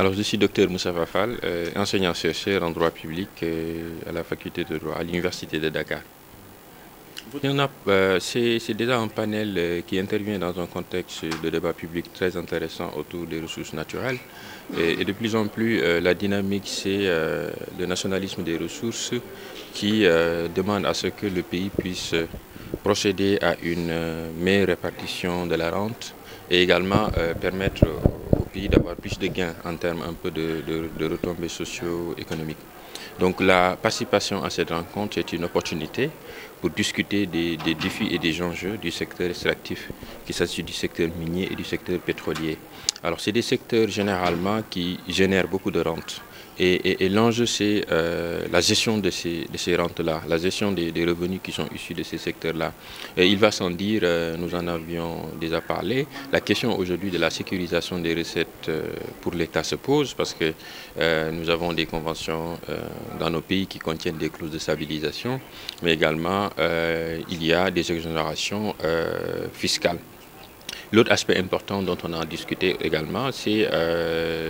Alors, je suis docteur Moussa Fall, enseignant-chercheur en droit public à la faculté de droit à l'université de Dakar. C'est déjà un panel qui intervient dans un contexte de débat public très intéressant autour des ressources naturelles. Et de plus en plus, la dynamique, c'est le nationalisme des ressources qui demande à ce que le pays puisse procéder à une meilleure répartition de la rente et également permettre au pays d'avoir plus de gains en termes un peu de retombées socio-économiques. Donc la participation à cette rencontre est une opportunité pour discuter des défis et des enjeux du secteur extractif, qu'il s'agisse du secteur minier et du secteur pétrolier. Alors c'est des secteurs généralement qui génèrent beaucoup de rentes. Et l'enjeu, c'est la gestion de ces rentes-là, la gestion des revenus qui sont issus de ces secteurs-là. Il va sans dire, nous en avions déjà parlé, la question aujourd'hui de la sécurisation des recettes pour l'État se pose parce que nous avons des conventions dans nos pays qui contiennent des clauses de stabilisation, mais également il y a des exonérations fiscales. L'autre aspect important dont on a discuté également, c'est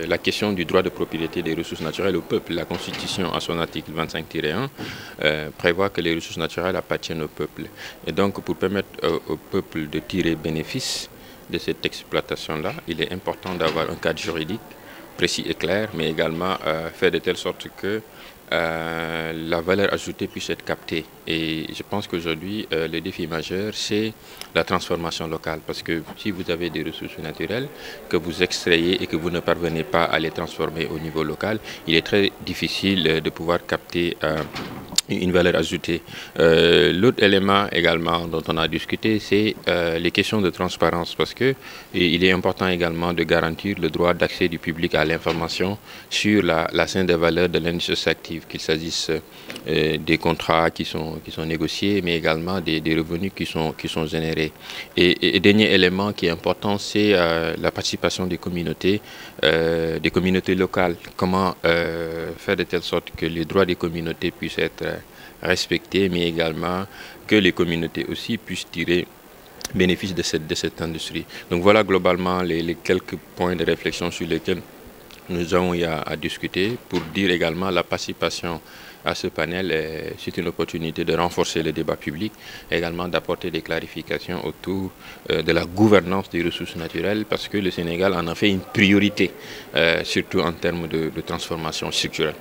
la question du droit de propriété des ressources naturelles au peuple. La Constitution, à son article 25-1, prévoit que les ressources naturelles appartiennent au peuple. Et donc, pour permettre au peuple de tirer bénéfice de cette exploitation-là, il est important d'avoir un cadre juridique précis et clair, mais également faire de telle sorte que la valeur ajoutée puisse être captée. Et je pense qu'aujourd'hui, le défi majeur, c'est la transformation locale. Parce que si vous avez des ressources naturelles que vous extrayez et que vous ne parvenez pas à les transformer au niveau local, il est très difficile de pouvoir capter une valeur ajoutée. L'autre élément également dont on a discuté, c'est les questions de transparence, parce que il est important également de garantir le droit d'accès du public à l'information sur la chaîne de valeur de l'industrie extractive, qu'il s'agisse des contrats qui sont négociés, mais également des revenus qui sont générés. Et dernier élément qui est important, c'est la participation des communautés locales. Comment faire de telle sorte que les droits des communautés puissent être respectés, mais également que les communautés aussi puissent tirer bénéfice de cette industrie. Donc voilà globalement les quelques points de réflexion sur lesquels nous avons eu à discuter. Pour dire également la participation à ce panel, c'est une opportunité de renforcer le débat public, également d'apporter des clarifications autour de la gouvernance des ressources naturelles, parce que le Sénégal en a fait une priorité, surtout en termes de transformation structurelle.